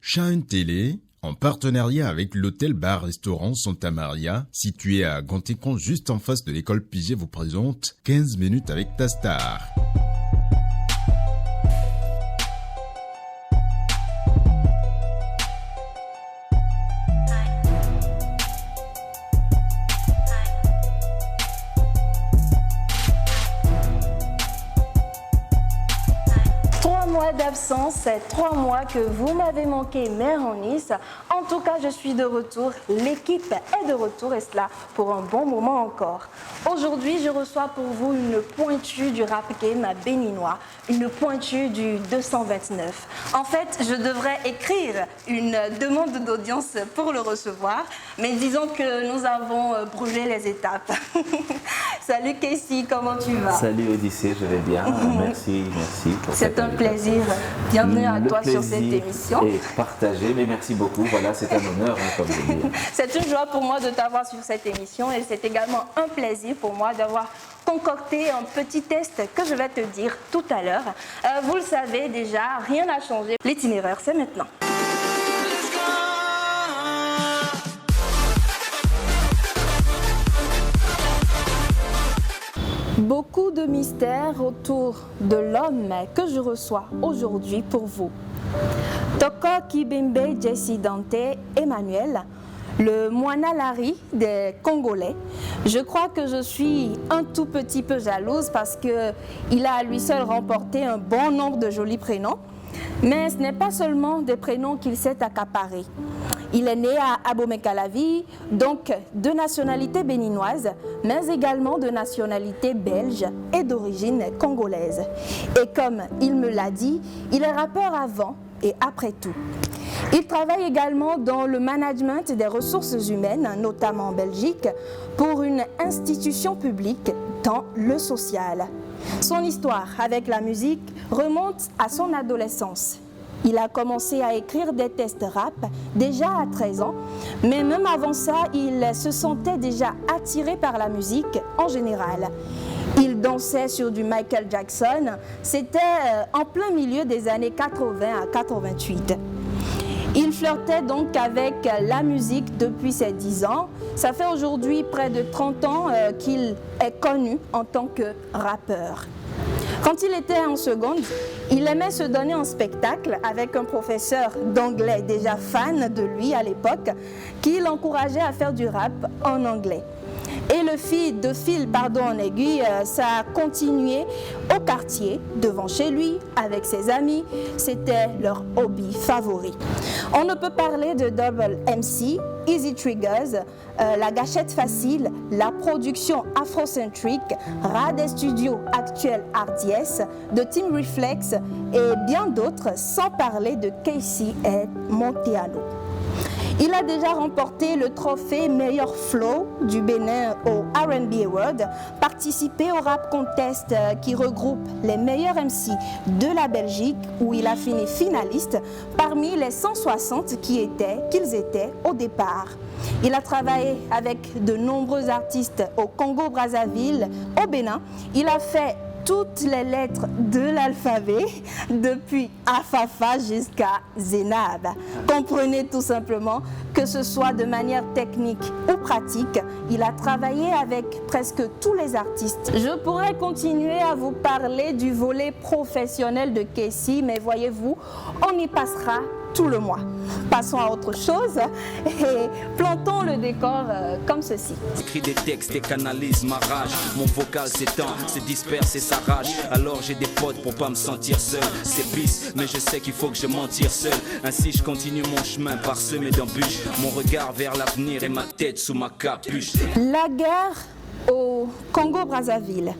Shine Télé, en partenariat avec l'hôtel-bar-restaurant Santa Maria, situé à Gantécon juste en face de l'école Piget, vous présente 15 minutes avec ta star. D'absence, 3 mois que vous m'avez manqué, mère en Nice. En tout cas, je suis de retour. L'équipe est de retour et cela pour un bon moment encore. Aujourd'hui, je reçois pour vous une pointue du rap game béninois, une pointue du 229. En fait, je devrais écrire une demande d'audience pour le recevoir, mais disons que nous avons brûlé les étapes. Salut Casey, comment tu vas? Salut Odyssée, je vais bien. Merci pour c'est un plaisir. Bienvenue à toi sur cette émission. Et partagé, mais merci beaucoup. Voilà, c'est un honneur, comme je dis. C'est une joie pour moi de t'avoir sur cette émission et c'est également un plaisir pour moi d'avoir concocté un petit test que je vais te dire tout à l'heure. Vous le savez déjà, rien n'a changé. L'itinéraire, c'est maintenant. Beaucoup de mystères autour de l'homme que je reçois aujourd'hui pour vous. Toko Kibembe Jesse Dante Emmanuel, le Moana Larry des Congolais. Je crois que je suis un tout petit peu jalouse parce qu'il a à lui seul remporté un bon nombre de jolis prénoms. Mais ce n'est pas seulement des prénoms qu'il s'est accaparé. Il est né à Abomey-Calavi, donc de nationalité béninoise, mais également de nationalité belge et d'origine congolaise. Et comme il me l'a dit, il est rappeur avant et après tout. Il travaille également dans le management des ressources humaines, notamment en Belgique, pour une institution publique dans le social. Son histoire avec la musique remonte à son adolescence. Il a commencé à écrire des textes rap déjà à 13 ans, mais même avant ça, il se sentait déjà attiré par la musique en général. Il dansait sur du Michael Jackson, c'était en plein milieu des années 80 à 88. Il flirtait donc avec la musique depuis ses 10 ans. Ça fait aujourd'hui près de 30 ans qu'il est connu en tant que rappeur. Quand il était en seconde, il aimait se donner en spectacle avec un professeur d'anglais déjà fan de lui à l'époque qui l'encourageait à faire du rap en anglais. Et de fil en aiguille, ça a continué au quartier, devant chez lui, avec ses amis. C'était leur hobby favori. On ne peut parler de Double MC, Easy Triggers, La Gâchette Facile, la production afrocentrique, Rad Studio Actuel Hardies, de Team Reflex et bien d'autres, sans parler de Casey et Monteano. Il a déjà remporté le trophée Meilleur Flow du Bénin au R&B Award, participé au Rap Contest qui regroupe les meilleurs MC de la Belgique où il a fini finaliste parmi les 160 qu'ils étaient au départ. Il a travaillé avec de nombreux artistes au Congo-Brazzaville, au Bénin. Il a fait toutes les lettres de l'alphabet, depuis Afafa jusqu'à Zénab. Comprenez tout simplement que ce soit de manière technique ou pratique, il a travaillé avec presque tous les artistes. Je pourrais continuer à vous parler du volet professionnel de Casey, mais voyez-vous, on y passera tout le mois. Passons à autre chose et plantons le décor comme ceci. J'écris des textes et canalise ma rage. Mon vocal s'étend, se disperse et s'arrache. Alors j'ai des potes pour pas me sentir seul. C'est bis, mais je sais qu'il faut que je m'en tire seul. Ainsi je continue mon chemin parsemé d'embûches. Mon regard vers l'avenir et ma tête sous ma capuche. La guerre au Congo-Brazzaville.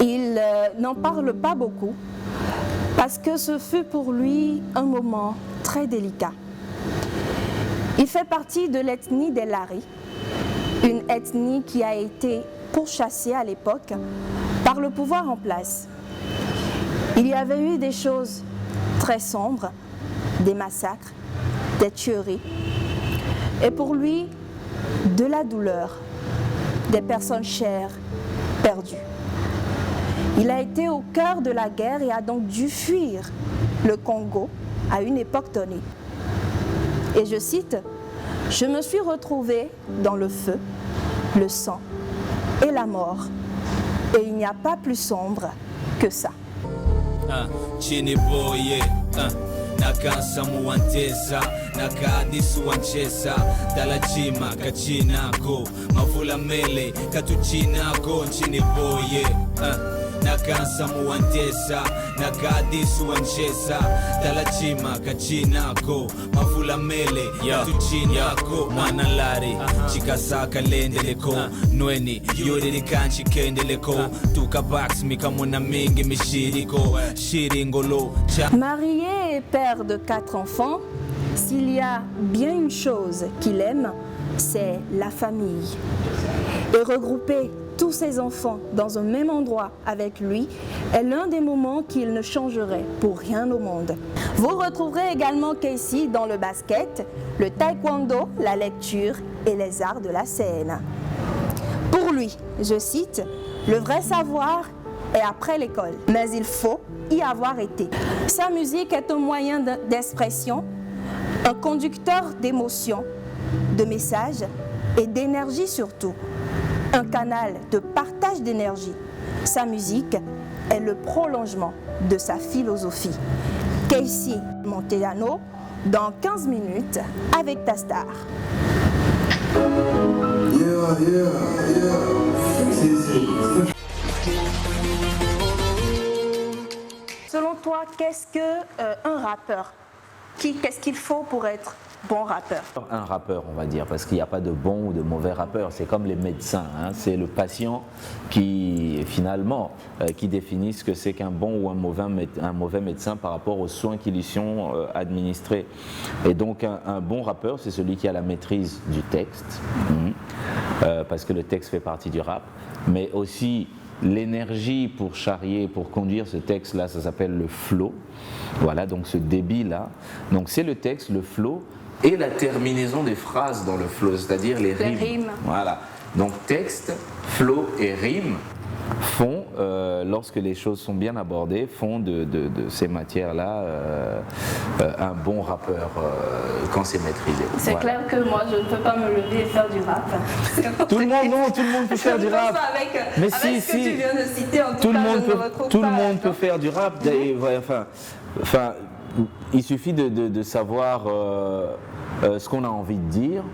Il n'en parle pas beaucoup. Parce que ce fut pour lui un moment très délicat. Il fait partie de l'ethnie des Lari, une ethnie qui a été pourchassée à l'époque par le pouvoir en place. Il y avait eu des choses très sombres, des massacres, des tueries, et pour lui, de la douleur, des personnes chères perdues. Il a été au cœur de la guerre et a donc dû fuir le Congo à une époque donnée. Et je cite, « Je me suis retrouvé dans le feu, le sang et la mort. Et il n'y a pas plus sombre que ça. » Nakasa muantesa nakadisu wanchesa dalachima kachinako mavula mele katuchinako nchini boye nakasa muantesa nakadisu wanchesa dalachima kachinako mavula mele katuchinako manalari chikasaka lendeleko nweni yoriri kanchi kendeleko tukabax mikamuna mingi mishiriko shiringolo Marié et père de 4 enfants, s'il y a bien une chose qu'il aime, c'est la famille. Et regrouper tous ses enfants dans un même endroit avec lui est l'un des moments qu'il ne changerait pour rien au monde. Vous retrouverez également Casey dans le basket, le taekwondo, la lecture et les arts de la scène. Pour lui, je cite, « Le vrai savoir est après l'école, mais il faut y avoir été. » Sa musique est un moyen d'expression, un conducteur d'émotions, de messages et d'énergie surtout. Un canal de partage d'énergie. Sa musique est le prolongement de sa philosophie. Casey Montellano, dans 15 minutes avec ta star. Selon toi, qu'est-ce qu'un rappeur? Qu'est-ce qu'il faut pour être bon rappeur? Un rappeur, on va dire, parce qu'il n'y a pas de bon ou de mauvais rappeur. C'est comme les médecins, hein. C'est le patient qui, finalement, qui définit ce que c'est qu'un bon ou un mauvais médecin par rapport aux soins qui lui sont administrés. Et donc, un bon rappeur, c'est celui qui a la maîtrise du texte, parce que le texte fait partie du rap, mais aussi l'énergie pour charrier, pour conduire ce texte-là, ça s'appelle le flow. Voilà, donc ce débit-là. Donc c'est le texte, le flow, et la terminaison des phrases dans le flow, c'est-à-dire les rimes. Voilà. Donc texte, flow et rime font, lorsque les choses sont bien abordées, font de ces matières-là un bon rappeur quand c'est maîtrisé. C'est clair que moi, je ne peux pas me lever et faire du rap. Tout le monde peut faire du rap. Mais si, ce que tu viens de citer, en tout le monde peut faire du rap. Enfin, il suffit de savoir ce qu'on a envie de dire.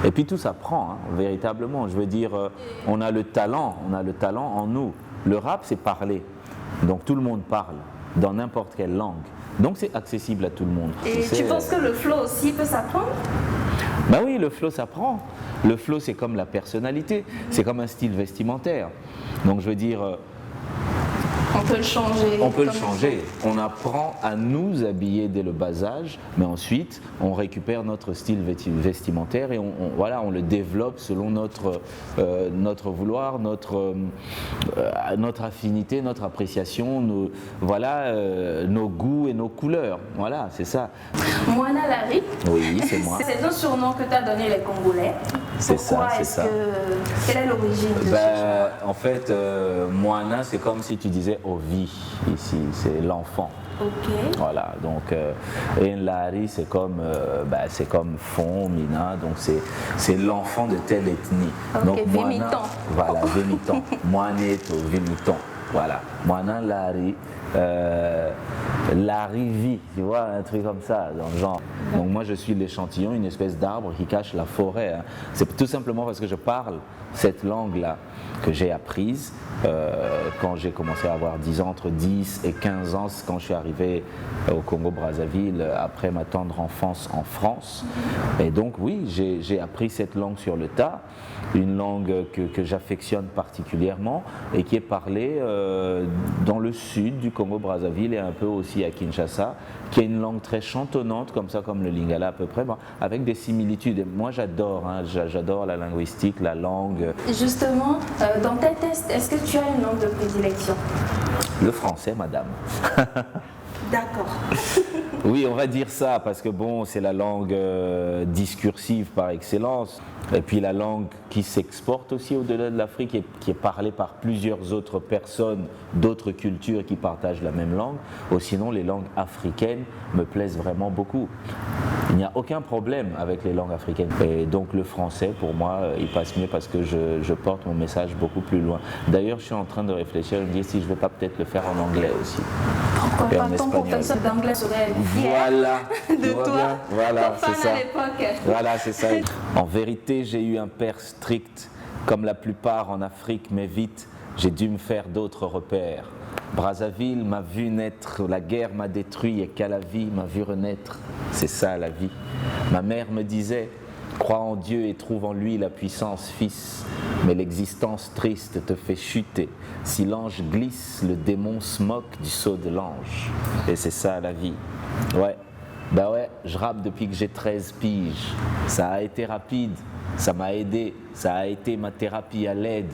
Et puis tout s'apprend, hein, véritablement. Je veux dire, on a le talent en nous. Le rap, c'est parler. Donc tout le monde parle, dans n'importe quelle langue. Donc c'est accessible à tout le monde. Et tu penses que le flow aussi peut s'apprendre? Ben oui, le flow s'apprend. Le flow, c'est comme la personnalité, c'est comme un style vestimentaire. Donc je veux dire... on peut le changer. On peut le changer. On apprend à nous habiller dès le bas âge, mais ensuite on récupère notre style vestimentaire et on le développe selon notre vouloir, notre affinité, notre appréciation, nos goûts et nos couleurs. Voilà, c'est ça. Moana Larry. Oui, c'est moi. C'est un surnom que t'as donné les Congolais. C'est ça, c'est ça. Quelle est l'origine de ce surnom? En fait, Moana, c'est comme si tu disais Ovi ici, c'est l'enfant. Ok. Voilà, donc Nlari c'est comme Fon, Mina, donc c'est l'enfant de telle ethnie. Ok, donc Vimitan. Voilà, Vimitan. Moaneto, Vimitan. Voilà, Moana Lari, Larivi, tu vois, un truc comme ça, dans le genre. Donc moi je suis l'échantillon, une espèce d'arbre qui cache la forêt. Hein. C'est tout simplement parce que je parle cette langue-là que j'ai apprise quand j'ai commencé à avoir 10 ans, entre 10 et 15 ans, quand je suis arrivé au Congo-Brazzaville après ma tendre enfance en France. Et donc oui, j'ai appris cette langue sur le tas, une langue que j'affectionne particulièrement et qui est parlée dans le sud du Congo-Brazzaville et un peu aussi à Kinshasa, qui est une langue très chantonnante, comme ça, comme le lingala à peu près, avec des similitudes. Et moi j'adore, hein, j'adore la linguistique, la langue. Justement, dans tes tests, est-ce que tu as une langue de prédilection? Le français, madame. D'accord. Oui, on va dire ça, parce que bon, c'est la langue discursive par excellence, et puis la langue qui s'exporte aussi au-delà de l'Afrique et qui est parlée par plusieurs autres personnes d'autres cultures qui partagent la même langue. Ou sinon, les langues africaines me plaisent vraiment beaucoup. Il n'y a aucun problème avec les langues africaines. Et donc le français, pour moi, il passe mieux parce que je porte mon message beaucoup plus loin. D'ailleurs, je suis en train de réfléchir, je me dis si je ne vais pas peut-être le faire en anglais aussi. Pourquoi Et pas en ton espagnol. professeur d'anglais serait fier Voilà, de tu vois toi, bien. Voilà, ton c'est fan ça. à l'époque. Voilà, c'est ça. En vérité, j'ai eu un père strict, comme la plupart en Afrique, mais vite, j'ai dû me faire d'autres repères. Brazzaville m'a vu naître, la guerre m'a détruit et Calavi m'a vu renaître. C'est ça la vie. Ma mère me disait, crois en Dieu et trouve en lui la puissance, fils. Mais l'existence triste te fait chuter. Si l'ange glisse, le démon se moque du saut de l'ange. Et c'est ça la vie. Ouais. Bah ouais, je rappe depuis que j'ai 13 piges. Ça a été rapide, ça m'a aidé, ça a été ma thérapie à l'aide.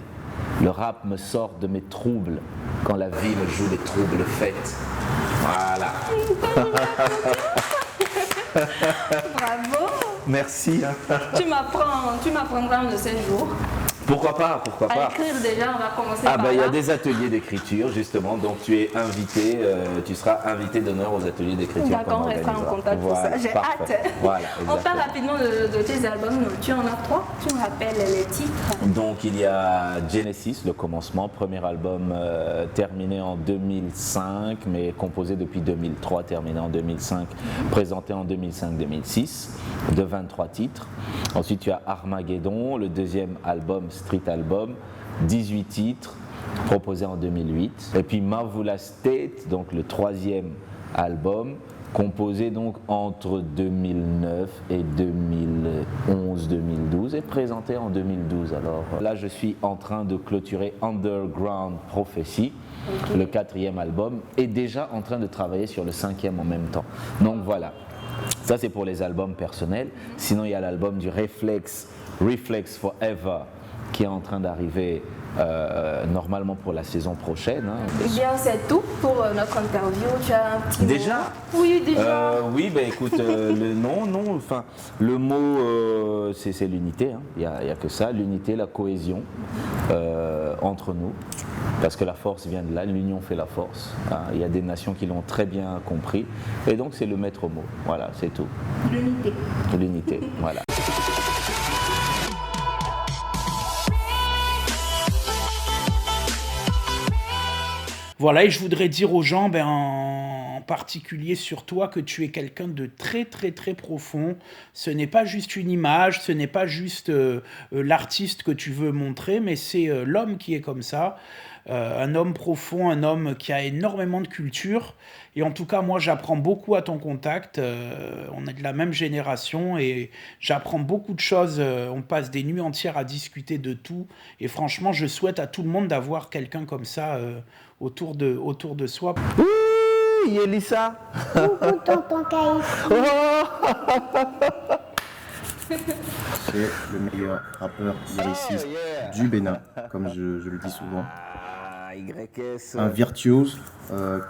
Le rap me sort de mes troubles quand la vie me joue des troubles fêtes. Voilà. Bravo. Merci. Tu m'apprendras un de ces jours. Pourquoi pas, pourquoi À pas. écrire déjà, on va commencer Ah par ben il y a là. des ateliers d'écriture justement, donc tu es invité, tu seras invité d'honneur aux ateliers d'écriture. D'accord, on restera en contact pour ça. J'ai parfait. hâte. Voilà, On parle exactement. rapidement de tes albums. Tu en as 3. Tu me rappelles les titres. Donc il y a Genesis, le commencement, premier album terminé en 2005, mais composé depuis 2003, terminé en 2005, présenté en 2005-2006, de 23 titres. Ensuite tu as Armageddon, le deuxième album, Street Album, 18 titres, proposé en 2008. Et puis Mavula State, donc le troisième album, composé donc entre 2009 et 2011-2012 et présenté en 2012. Alors là, je suis en train de clôturer Underground Prophecy, le quatrième album, et déjà en train de travailler sur le cinquième en même temps. Donc voilà, ça c'est pour les albums personnels. Sinon, il y a l'album du Reflex Forever, qui est en train d'arriver normalement pour la saison prochaine. Hein. Eh bien, c'est tout pour notre interview. Tu as un petit Déjà mot? Oui, déjà. Oui, ben écoute, le mot, c'est l'unité. Hein. Il n'y a que ça, l'unité, la cohésion entre nous. Parce que la force vient de là, l'union fait la force. Hein. Il y a des nations qui l'ont très bien compris. Et donc, c'est le maître mot. Voilà, c'est tout. L'unité. L'unité, voilà. Voilà, et je voudrais dire aux gens, en particulier sur toi, que tu es quelqu'un de très très très profond. Ce n'est pas juste une image, ce n'est pas juste l'artiste que tu veux montrer, mais c'est l'homme qui est comme ça. Un homme profond, un homme qui a énormément de culture. Et en tout cas, moi, j'apprends beaucoup à ton contact. On est de la même génération et j'apprends beaucoup de choses. On passe des nuits entières à discuter de tout. Et franchement, je souhaite à tout le monde d'avoir quelqu'un comme ça autour de soi. Ouh, Yelissa. C'est le meilleur rappeur lyriciste du Bénin, comme je le dis souvent. Un virtuose,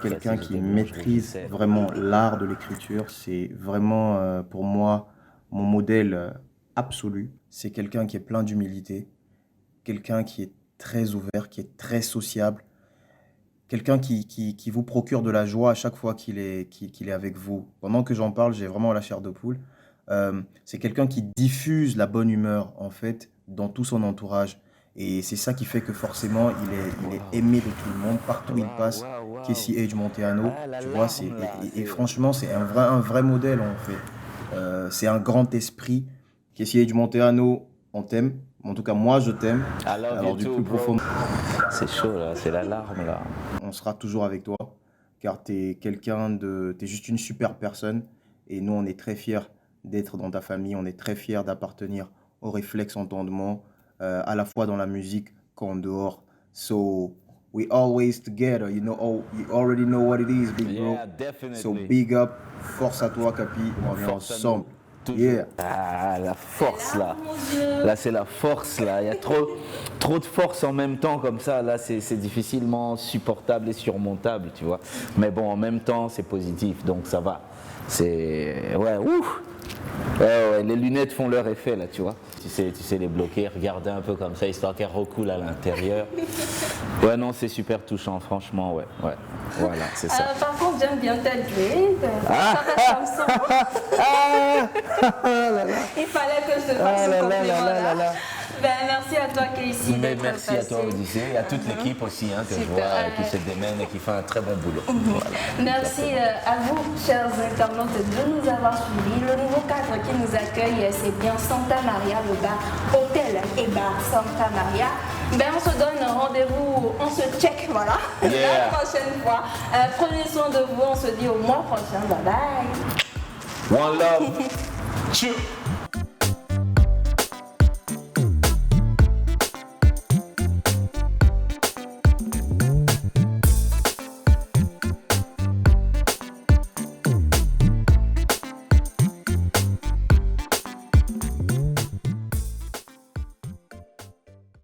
quelqu'un qui maîtrise vraiment l'art de l'écriture. C'est vraiment pour moi mon modèle absolu. C'est quelqu'un qui est plein d'humilité, quelqu'un qui est très ouvert, qui est très sociable, quelqu'un qui vous procure de la joie à chaque fois qu'il est avec vous. Pendant que j'en parle, j'ai vraiment la chair de poule. C'est quelqu'un qui diffuse la bonne humeur en fait dans tout son entourage. Et c'est ça qui fait que forcément il est aimé de tout le monde partout où il passe. Casey H. Monteano, tu vois, et franchement c'est un vrai modèle en fait. C'est un grand esprit. Casey H. Monteano, on t'aime. En tout cas moi je t'aime. Alors du plus profond. C'est chaud là, c'est l'alarme là. On sera toujours avec toi car t'es juste une super personne et nous on est très fiers d'être dans ta famille, on est très fiers d'appartenir au Réflexe Entendement. À la fois dans la musique qu'en dehors. So, we always together, you already know what it is, big bro. Yeah, definitely. So, big up, force à toi, Capi, on est ensemble. Yeah. Ah, la force là. Là, c'est la force là. Il y a trop de force en même temps comme ça. Là, c'est difficilement supportable et surmontable, tu vois. Mais bon, en même temps, c'est positif, donc ça va. C'est. Ouais, ouf! Ouais, les lunettes font leur effet là, tu vois. Tu sais les bloquer, regarder un peu comme ça, histoire qu'elles recoulent à l'intérieur. Ouais, non, c'est super touchant, franchement, ouais. Voilà, c'est ça. Par contre, j'aime bien ta jouer. Il fallait que je te fasse ce compliment-là. Ben, merci à toi, Casey. Mais merci à toi, Odyssée, et à toute l'équipe aussi, hein, que je vois, qui se démène et qui fait un très bon boulot. Voilà, merci à vous, chers internautes, de nous avoir suivis. Le nouveau cadre qui nous accueille, c'est bien Santa Maria, le bar, hôtel et bar Santa Maria. Ben, on se donne rendez-vous, on se check, voilà, la prochaine fois. Prenez soin de vous, on se dit au mois prochain. Bye bye. One love. Tchou.